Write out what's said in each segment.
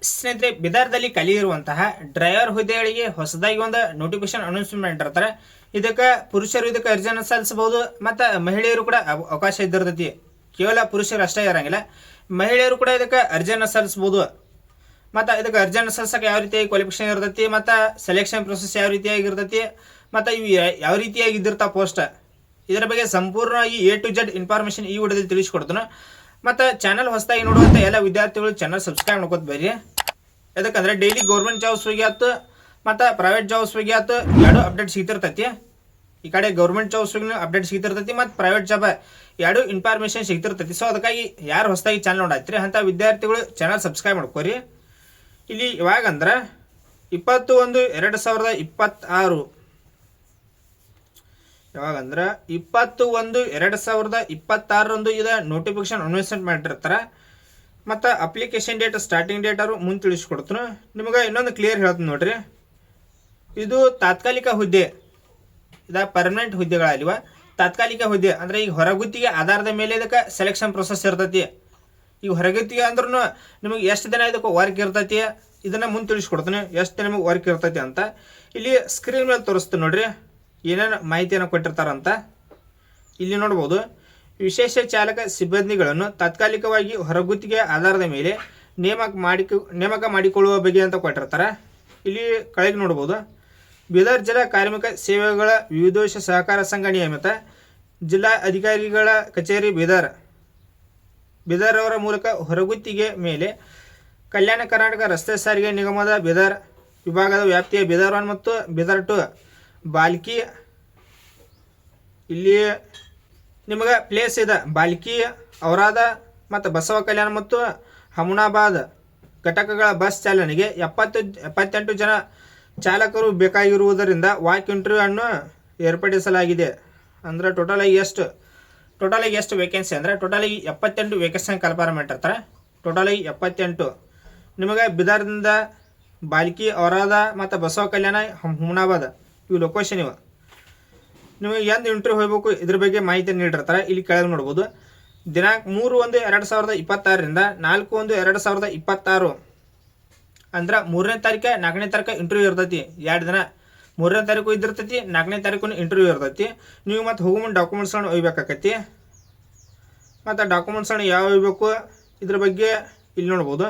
ಸ್ನೇಹಿತರೆ, ಬಿದಾರ್ದಲ್ಲಿ ಖಾಲಿ ಇರುವಂತಹ ಡ್ರೈವರ್ ಹುದ್ದೆಗಳಿಗೆ ಹೊಸದಾಗಿ ಒಂದು ನೋಟಿಫಿಕೇಶನ್ ಅನೌನ್ಸ್ಮೆಂಟ್ ಮಾಡಿರ್ತಾರೆ. ಇದಕ್ಕೆ ಪುರುಷರು ಇದಕ್ಕೆ ಅರ್ಜಿಯನ್ನು ಸಲ್ಲಿಸಬಹುದು, ಮತ್ತು ಮಹಿಳೆಯರು ಕೂಡ ಅವಕಾಶ ಇದ್ದಿರ್ತೈತಿ. ಕೇವಲ ಪುರುಷರು ಅಷ್ಟೇ ಇರಂಗಿಲ್ಲ, ಮಹಿಳೆಯರು ಕೂಡ ಇದಕ್ಕೆ ಅರ್ಜಿಯನ್ನು ಸಲ್ಲಿಸಬಹುದು. ಮತ್ತು ಇದಕ್ಕೆ ಅರ್ಜಿಯನ್ನು ಸಲ್ಲಿಸಕ್ಕೆ ಯಾವ ರೀತಿಯಾಗಿ ಕ್ವಾಲಿಫಿಕೇಶನ್ ಇರ್ತೈತಿ, ಮತ್ತು ಸೆಲೆಕ್ಷನ್ ಪ್ರೊಸೆಸ್ ಯಾವ ರೀತಿಯಾಗಿ ಇರ್ತೈತಿ, ಮತ್ತು ಇವು ಯಾವ ರೀತಿಯಾಗಿ ಇದ್ದಿರ್ತಾವ ಪೋಸ್ಟ್, ಇದರ ಬಗ್ಗೆ ಸಂಪೂರ್ಣವಾಗಿ A to Z ಇನ್ಫಾರ್ಮೇಷನ್ ಈ ವಿಡಿಯೋದಲ್ಲಿ ತಿಳಿಸ್ಕೊಡ್ತಾನೆ. ಮತ್ತು ಚಾನಲ್ ಹೊಸದಾಗಿ ನೋಡುವಂಥ ಎಲ್ಲ ವಿದ್ಯಾರ್ಥಿಗಳು ಚಾನಲ್ ಸಬ್ಸ್ಕ್ರೈಬ್ ಮಾಡ್ಕೋತ ಬರ್ರಿ. ಯಾಕಂದ್ರೆ ಡೈಲಿ ಗೌರ್ಮೆಂಟ್ ಜಾಬ್ಸ್ ಬಗ್ಗೆ ಆಯ್ತು ಮತ್ತು ಪ್ರೈವೇಟ್ ಜಾಬ್ಸ್ ಬಗ್ಗೆ ಆಯ್ತು ಎರಡು ಅಪ್ಡೇಟ್ ಸಿಗ್ತಿರ್ತೈತಿ. ಈ ಕಡೆ ಗೌರ್ಮೆಂಟ್ ಜಾಬ್ಸ್ ಬಗ್ಗೆ ಅಪ್ಡೇಟ್ ಸಿಗ್ತಿರ್ತೈತಿ ಮತ್ತು ಪ್ರೈವೇಟ್ ಜಾಬ್ ಎರಡು ಇನ್ಫಾರ್ಮೇಷನ್ ಸಿಗ್ತಿರ್ತೈತಿ. ಸೊ ಅದಕ್ಕಾಗಿ ಯಾರು ಹೊಸದಾಗಿ ಚಾನಲ್ ನೋಡಾಯ್ತ್ರಿ ಅಂಥ ವಿದ್ಯಾರ್ಥಿಗಳು ಚಾನಲ್ ಸಬ್ಸ್ಕ್ರೈಬ್ ಮಾಡ್ಕೋರಿ. ಇಲ್ಲಿ ಇವಾಗಂದ್ರೆ 21/2026 ಯಾವಾಗಂದ್ರೆ 21/2026 ಇದು ನೋಟಿಫಿಕೇಶನ್ ಅನೌನ್ಸ್ಮೆಂಟ್ ಮಾಡಿರ್ತಾರೆ. ಮತ್ತು ಅಪ್ಲಿಕೇಶನ್ ಡೇಟ್ ಸ್ಟಾರ್ಟಿಂಗ್ ಡೇಟ್ ಅವರು ಮುಂದೆ ತಿಳಿಸ್ಕೊಡ್ತಾನೆ. ನಿಮಗೆ ಇನ್ನೊಂದು ಕ್ಲಿಯರ್ ಹೇಳ್ತೀನಿ ನೋಡ್ರಿ, ಇದು ತಾತ್ಕಾಲಿಕ ಹುದ್ದೆ, ಇದು ಪರ್ಮನೆಂಟ್ ಹುದ್ದೆಗಳಲ್ಲಿವ. ತಾತ್ಕಾಲಿಕ ಹುದ್ದೆ ಅಂದರೆ ಈಗ ಹೊರಗುತ್ತಿಗೆ ಆಧಾರದ ಮೇಲೆ ಇದಕ್ಕೆ ಸೆಲೆಕ್ಷನ್ ಪ್ರೊಸೆಸ್ ಇರ್ತೈತಿ. ಈಗ ಹೊರಗುತ್ತಿಗೆ ಅಂದ್ರೂ ನಿಮಗೆ ಎಷ್ಟು ದಿನ ಇದಕ್ಕೆ ವರ್ಕ್ ಇರ್ತೈತಿ ಇದನ್ನು ಮುಂದೆ ತಿಳಿಸ್ಕೊಡ್ತಾನೆ, ಎಷ್ಟು ದಿನ ನಿಮಗೆ ವರ್ಕ್ ಇರ್ತೈತಿ ಅಂತ. ಇಲ್ಲಿ ಸ್ಕ್ರೀನ್ ಮೇಲೆ ತೋರಿಸ್ತೀನಿ ನೋಡ್ರಿ ಏನೇನು ಮಾಹಿತಿಯನ್ನು ಕೊಟ್ಟಿರ್ತಾರಂತ. ಇಲ್ಲಿ ನೋಡ್ಬೋದು, ವಿಶೇಷ ಚಾಲಕ ಸಿಬ್ಬಂದಿಗಳನ್ನು ತಾತ್ಕಾಲಿಕವಾಗಿ ಹೊರಗುತ್ತಿಗೆ ಆಧಾರದ ಮೇಲೆ ನೇಮಕ ಮಾಡಿಕೊಳ್ಳುವ ಬಗ್ಗೆ ಅಂತ ಕೊಟ್ಟಿರ್ತಾರೆ. ಇಲ್ಲಿ ಕೆಳಗೆ ನೋಡ್ಬೋದು, ಬೀದರ್ ಜಿಲ್ಲಾ ಕಾರ್ಮಿಕ ಸೇವೆಗಳ ವಿವಿಧೋಶ ಸಹಕಾರ ಸಂಘ ನಿಯಮಿತ ಜಿಲ್ಲಾ ಅಧಿಕಾರಿಗಳ ಕಚೇರಿ ಬೀದರ್ ಅವರ ಮೂಲಕ ಹೊರಗುತ್ತಿಗೆ ಮೇಲೆ ಕಲ್ಯಾಣ ಕರ್ನಾಟಕ ರಸ್ತೆ ಸಾರಿಗೆ ನಿಗಮದ ಬೀದರ್ ವಿಭಾಗದ ವ್ಯಾಪ್ತಿಯ ಬೀದರ್ 1 ಮತ್ತು ಬೀದರ್ 2 ಬಾಲ್ಕಿ, ಇಲ್ಲಿ ನಿಮಗೆ ಪ್ಲೇಸ್ ಇದೆ ಬಾಲ್ಕಿ, ಔರಾದ ಮತ್ತು ಬಸವ ಕಲ್ಯಾಣ ಮತ್ತು ಹಮುನಾಬಾದ್ ಘಟಕಗಳ ಬಸ್ ಚಾಲನೆಗೆ 78 ಜನ ಚಾಲಕರು ಬೇಕಾಗಿರುವುದರಿಂದ ವಾಕ್ ಇಂಟರ್ವ್ಯೂ ಅನ್ನು ಏರ್ಪಡಿಸಲಾಗಿದೆ. ಅಂದರೆ ಟೋಟಲಾಗಿ ಎಷ್ಟು ವೇಕೆನ್ಸಿ ಅಂದರೆ ಟೋಟಲಾಗಿ 78 ವೇಕೆನ್ಸಿ ಕಲ್ಪನೆ ಮಾಡಿರ್ತಾರೆ. ಟೋಟಲಾಗಿ 78 ನಿಮಗೆ ಬಿದಾರ್ದಿಂದ ಬಾಲ್ಕಿ, ಔರಾದ ಮತ್ತು ಬಸವ ಕಲ್ಯಾಣ, ಹುಮನಾಬಾದ್ ಇವು ಲೊಕೇಶನ್ ಇವು. ನಿಮಗೆ ಎಂದು ಇಂಟರ್ವ್ಯೂ ಹೋಗಬೇಕು ಇದ್ರ ಬಗ್ಗೆ ಮಾಹಿತಿ ನೀಡಿರ್ತಾರೆ. ಇಲ್ಲಿ ಕೆಳಗೆ ನೋಡ್ಬೋದು, ದಿನಾಂಕ 3/1/2026 4/1/2026 ಅಂದ್ರೆ 3ನೇ ತಾರೀಕು 4ನೇ ತಾರೀಕು ಇಂಟರ್ವ್ಯೂ ಇರ್ತೈತಿ. 2 ದಿನ, 3ನೇ ತಾರೀಕು ಇದ್ದಿರ್ತೈತಿ, 4ನೇ ತಾರೀಕು ಇಂಟರ್ವ್ಯೂ ಇರ್ತೈತಿ. ನೀವು ಮತ್ತು ಹೋಗೋ ಮುಂದೆ ಡಾಕ್ಯುಮೆಂಟ್ಸ್ಗಳನ್ನು ಒಯ್ಬೇಕಾಕೈತಿ. ಮತ್ತು ಡಾಕ್ಯುಮೆಂಟ್ಸ್ಗಳನ್ನು ಯಾವ ಒಯ್ಬೇಕು ಇದ್ರ ಬಗ್ಗೆ ಇಲ್ಲಿ ನೋಡ್ಬೋದು.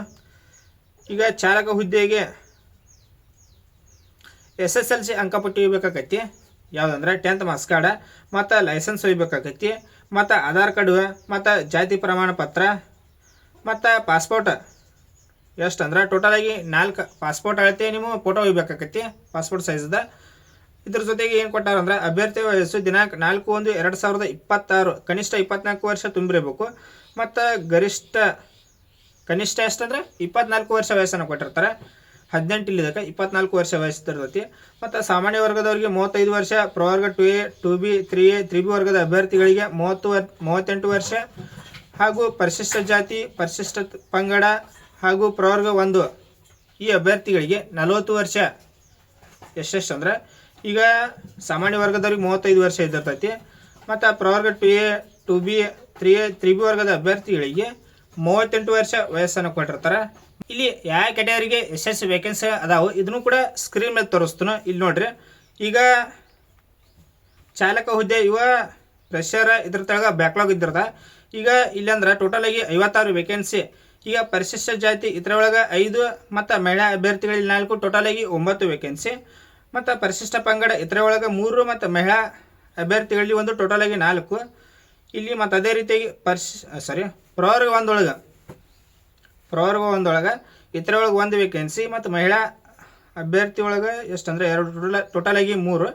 ಈಗ ಚಾಲಕ ಹುದ್ದೆಗೆ SSLC ಅಂಕಪಟ್ಟಿ ಒಯ್ಬೇಕಾಕೈತಿ. ಯಾವುದಂದ್ರೆ 10th ಮಾರ್ಕ್ಸ್ ಕಾರ್ಡ್ ಮತ್ತು ಲೈಸೆನ್ಸ್ ಒಯ್ಬೇಕಾಕೈತಿ, ಮತ್ತು ಆಧಾರ್ ಕಾರ್ಡು ಮತ್ತು ಜಾತಿ ಪ್ರಮಾಣ ಪತ್ರ ಮತ್ತು ಪಾಸ್ಪೋರ್ಟ್. ಎಷ್ಟು ಅಂದ್ರೆ ಟೋಟಲಾಗಿ 4 ಪಾಸ್ಪೋರ್ಟ್ ಅಳತೆ ನೀವು ಫೋಟೋ ಒಯ್ಬೇಕಾಕೈತಿ, ಪಾಸ್ಪೋರ್ಟ್ ಸೈಜ್ದ. ಇದ್ರ ಜೊತೆಗೆ ಏನು ಕೊಟ್ಟಾರಂದ್ರೆ ಅಭ್ಯರ್ಥಿ ವಯಸ್ಸು ದಿನಾಂಕ 4/1/2026 ಕನಿಷ್ಠ 24 ವರ್ಷ ತುಂಬಿರಬೇಕು. ಮತ್ತು ಕನಿಷ್ಠ ಎಷ್ಟಂದ್ರೆ 24 ವರ್ಷ ವಯಸ್ಸನ್ನು ಕೊಟ್ಟಿರ್ತಾರೆ. 18 ಇಲ್ಲಿದ್ದಕ್ಕೆ 24 ವರ್ಷ ವಯಸ್ಸಿರ್ತೈತಿ. ಮತ್ತು ಸಾಮಾನ್ಯ ವರ್ಗದವರಿಗೆ 35 ವರ್ಷ, ಪ್ರವರ್ಗ 2A 2B 3A 3B ವರ್ಗದ ಅಭ್ಯರ್ಥಿಗಳಿಗೆ 38 ವರ್ಷ, ಹಾಗೂ ಪರಿಶಿಷ್ಟ ಜಾತಿ, ಪರಿಶಿಷ್ಟ ಪಂಗಡ ಹಾಗೂ ಪ್ರವರ್ಗ 1 ಈ ಅಭ್ಯರ್ಥಿಗಳಿಗೆ 40 ವರ್ಷ. ಎಷ್ಟೆಷ್ಟು ಅಂದ್ರೆ ಈಗ ಸಾಮಾನ್ಯ ವರ್ಗದವ್ರಿಗೆ 35 ವರ್ಷ ಇದ್ದಿರ್ತೈತಿ. ಮತ್ತು ಪ್ರವರ್ಗ 2A 2B 3A 3B ವರ್ಗದ ಅಭ್ಯರ್ಥಿಗಳಿಗೆ 38 ವರ್ಷ ವಯಸ್ಸನ್ನು ಕೊಟ್ಟಿರ್ತಾರೆ. ಇಲ್ಲಿ ಯಾವ ಕ್ಯಾಟಗರಿಗೆ ಎಷ್ಟು ವೇಕೆನ್ಸಿ ಅದಾವು ಇದನ್ನು ಕೂಡ ಸ್ಕ್ರೀನ್ ಮೇಲೆ ತೋರಿಸ್ತಾನೆ. ಇಲ್ಲಿ ನೋಡ್ರಿ, ಈಗ ಚಾಲಕ ಹುದ್ದೆ ಇವ ಫ್ರೆಷರ್ ಇದ್ರ ತಳಗ ಬ್ಯಾಕ್ಲಾಗ್ ಇದ್ದಿರ್ತ. ಈಗ ಇಲ್ಲಂದ್ರೆ ಟೋಟಲಾಗಿ 56 ವೇಕೆನ್ಸಿ. ಈಗ ಪರಿಶಿಷ್ಟ ಜಾತಿ ಇದರೊಳಗೆ 5 ಮತ್ತು ಮಹಿಳಾ ಅಭ್ಯರ್ಥಿಗಳಲ್ಲಿ 4, ಟೋಟಲಾಗಿ 9 ವೇಕೆನ್ಸಿ. ಮತ್ತು ಪರಿಶಿಷ್ಟ ಪಂಗಡ ಇದರೊಳಗೆ 3 ಮತ್ತು ಮಹಿಳಾ ಅಭ್ಯರ್ಥಿಗಳಲ್ಲಿ 1, ಟೋಟಲಾಗಿ 4 ಇಲ್ಲಿ. ಮತ್ತು ಅದೇ ರೀತಿಯಾಗಿ ಪ್ರವರ್ಗ 1 ಇದರೊಳಗೆ 1 ವೇಕೆನ್ಸಿ ಮತ್ತು ಮಹಿಳಾ ಅಭ್ಯರ್ಥಿ ಒಳಗೆ ಎಷ್ಟಂದ್ರೆ 2, ಟೋಟಲಾಗಿ 3.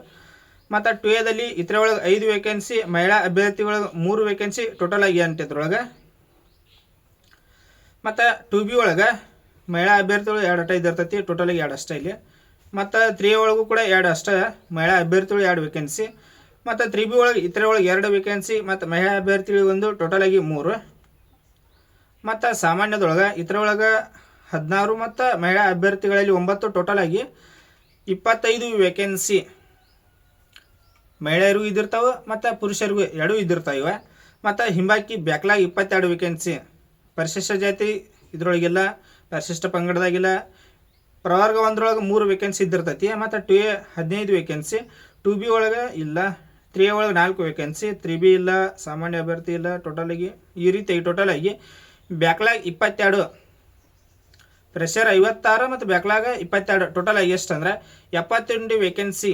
ಮತ್ತು 2Aದಲ್ಲಿ ಇದರೊಳಗೆ 5 ವೇಕೆನ್ಸಿ, ಮಹಿಳಾ ಅಭ್ಯರ್ಥಿ ಒಳಗೆ 3 ವೇಕೆನ್ಸಿ, ಟೋಟಲಾಗಿ 8 ಇದ್ರೊಳಗೆ. ಮತ್ತು 2B ಒಳಗೆ ಮಹಿಳಾ ಅಭ್ಯರ್ಥಿಗಳು 2 ಅಷ್ಟ ಇದ್ದಿರ್ತೈತಿ, ಟೋಟಲಾಗಿ 2 ಅಷ್ಟೇ ಇಲ್ಲಿ. ಮತ್ತು 3A ಒಳಗೂ ಕೂಡ 2 ಅಷ್ಟೇ, ಮಹಿಳಾ ಅಭ್ಯರ್ಥಿಗಳು 2 ವೇಕೆನ್ಸಿ. ಮತ್ತು 3B ಒಳಗೆ ಇದರೊಳಗೆ 2 ವೇಕೆನ್ಸಿ ಮತ್ತು ಮಹಿಳಾ ಅಭ್ಯರ್ಥಿಗಳಿಗೆ 1, ಟೋಟಲಾಗಿ 3. ಮತ್ತು ಸಾಮಾನ್ಯದೊಳಗೆ ಇದರೊಳಗೆ 16 ಮತ್ತು ಮಹಿಳಾ ಅಭ್ಯರ್ಥಿಗಳಲ್ಲಿ 9, ಟೋಟಲಾಗಿ 25 ವೇಕೆನ್ಸಿ. ಮಹಿಳೆಯರಿಗೂ ಇದ್ದಿರ್ತಾವೆ ಮತ್ತು ಪುರುಷರಿಗೂ 2 ಇದ್ದಿರ್ತಾವೆ. ಮತ್ತು ಹಿಂಬಾಕಿ ಬ್ಯಾಕ್ಲಾಗ್ 22 ವೇಕೆನ್ಸಿ. ಪರಿಶಿಷ್ಟ ಜಾತಿ ಇದರೊಳಗೆಲ್ಲ ಪರಿಶಿಷ್ಟ ಪಂಗಡದಾಗಿಲ್ಲ. ಪ್ರವರ್ಗ 1 3 ವೇಕೆನ್ಸಿ ಇದ್ದಿರ್ತೈತಿ. ಮತ್ತು 2A 15 ವೇಕೆನ್ಸಿ, 2B ಒಳಗೆ ಇಲ್ಲ, 3A ಒಳಗೆ 4 ವೇಕೆನ್ಸಿ, 3B ಇಲ್ಲ, ಸಾಮಾನ್ಯ ಅಭ್ಯರ್ಥಿ ಇಲ್ಲ. ಟೋಟಲಾಗಿ ಈ ರೀತಿಯಾಗಿ ಟೋಟಲಾಗಿ ಬ್ಯಾಕ್ಲಾಗ್ 22, ಫ್ರೆಷರ್ 56 ಮತ್ತು ಬ್ಯಾಕ್ಲಾಗ್ 22. ಟೋಟಲಾಗಿ ಎಷ್ಟು ಅಂದರೆ 78 ವೇಕೆನ್ಸಿ.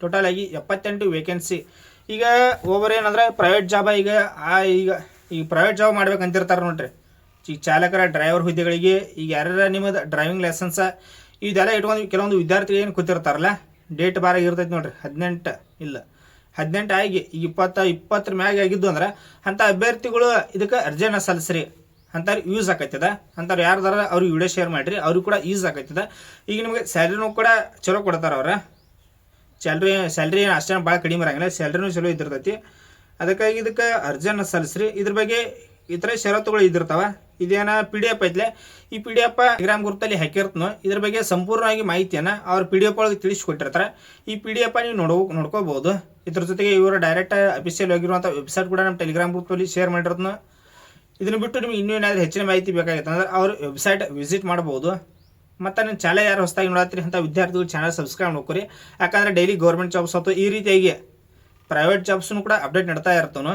ಟೋಟಲಾಗಿ 78 ವೇಕೆನ್ಸಿ. ಈಗ ಒಬ್ಬರು ಏನಂದ್ರೆ ಪ್ರೈವೇಟ್ ಜಾಬ ಈಗ ಪ್ರೈವೇಟ್ ಜಾಬ್ ಮಾಡ್ಬೇಕಂತಿರ್ತಾರೆ ನೋಡ್ರಿ. ಈಗ ಚಾಲಕರ ಡ್ರೈವರ್ ಹುದ್ದೆಗಳಿಗೆ ಈಗ ಯಾರ್ಯಾರ ನಿಮ್ಮದು ಡ್ರೈವಿಂಗ್ ಲೈಸೆನ್ಸ ಇದೆಲ್ಲ ಇಟ್ಕೊಂಡು ಕೆಲವೊಂದು ವಿದ್ಯಾರ್ಥಿಗಳು ಏನು ಕೂತಿರ್ತಾರಲ್ಲ, ಡೇಟ್ ಬಾರಾಗಿ ಇರ್ತೈತಿ ನೋಡ್ರಿ, 18 ಇಲ್ಲ 18 ಆಗಿ ಈಗ 20 ಮ್ಯಾಗ ಆಗಿದ್ದು ಅಂದ್ರೆ ಅಂಥ ಅಭ್ಯರ್ಥಿಗಳು ಇದಕ್ಕೆ ಅರ್ಜಿಯನ್ನು ಸಲ್ಲಿಸ್ರಿ. ಅಂಥವ್ರು ಯೂಸ್ ಆಕೈತದ. ಅಂಥವ್ರು ಯಾರ್ದಾರ ಅವ್ರಿಗೆ ವಿಡಿಯೋ ಶೇರ್ ಮಾಡಿರಿ, ಅವ್ರಿಗೆ ಕೂಡ ಯೂಸ್ ಆಕೈತದ. ಈಗ ನಿಮಗೆ ಸ್ಯಾಲ್ರಿನೂ ಕೂಡ ಚಲೋ ಕೊಡ್ತಾರೆ ಅವ್ರ. ಸ್ಯಾಲ್ರಿ ಏನು ಅಷ್ಟೇನು ಭಾಳ ಕಡಿಮೆ ಇರಂಗಿಲ್ಲ, ಸ್ಯಾಲ್ರಿನೂ ಚಲೋ ಇದ್ದಿರ್ತೈತಿ. ಅದಕ್ಕಾಗಿ ಇದಕ್ಕೆ ಅರ್ಜಿಯನ್ನು ಸಲ್ಲಿಸ್ರಿ. ಇದ್ರ ಬಗ್ಗೆ ಇತರೆ ಷರತ್ತುಗಳು ಇದ್ದಿರ್ತಾವ. ಇದೇನ PDF ಐತ್ಲೆ, ಈ PDF ಟೆಲಿಗ್ರಾಮ್ ಗ್ರೂಪಲ್ಲಿ ಹಾಕಿರ್ತನೋ ಇದ್ರ ಬಗ್ಗೆ ಸಂಪೂರ್ಣವಾಗಿ ಮಾಹಿತಿಯನ್ನು ಅವ್ರು PDF ಒಳಗೆ ತಿಳಿಸ್ಕೊಟ್ಟಿರ್ತಾರೆ. ಈ PDF ನೀವು ನೋಡ್ಕೋಬಹುದು. ಇದ್ರ ಜೊತೆಗೆ ಇವರು ಡೈರೆಕ್ಟ್ ಅಫಿಷಿಯಲ್ ಆಗಿರುವಂಥ ವೆಬ್ಸೈಟ್ ಕೂಡ ನಮ್ಮ ಟೆಲಿಗ್ರಾಮ್ ಗ್ರೂಪಲ್ಲಿ ಶೇರ್ ಮಾಡಿರೋದನ್ನ. ಇದನ್ನು ಬಿಟ್ಟು ನಿಮ್ಗೆ ಇನ್ನೂ ಏನಾದರೂ ಹೆಚ್ಚಿನ ಮಾಹಿತಿ ಬೇಕಾಗಿತ್ತು ಅಂದ್ರೆ ಅವ್ರ ವೆಬ್ಸೈಟ್ ವಿಸಿಟ್ ಮಾಡ್ಬೋದು. ಮತ್ತು ನಿಮ್ಮ ಚಾನಲ್ ಯಾರು ಹೊಸದಾಗಿ ನೋಡತ್ತೀರಿ ಅಂತ ವಿದ್ಯಾರ್ಥಿಗಳು ಚಾನಲ್ ಸಬ್ಸ್ಕ್ರೈಬ್ ಮಾಡ್ಕೊರಿ. ಯಾಕಂದರೆ ಡೈಲಿ ಗೌರ್ಮೆಂಟ್ ಜಾಬ್ಸ್ ಅಥವಾ ಈ ರೀತಿಯಾಗಿ ಪ್ರೈವೇಟ್ ಜಾಬ್ಸ್ನು ಕೂಡ ಅಪ್ಡೇಟ್ ನಡ್ತಾ ಇರ್ತಾವೆ.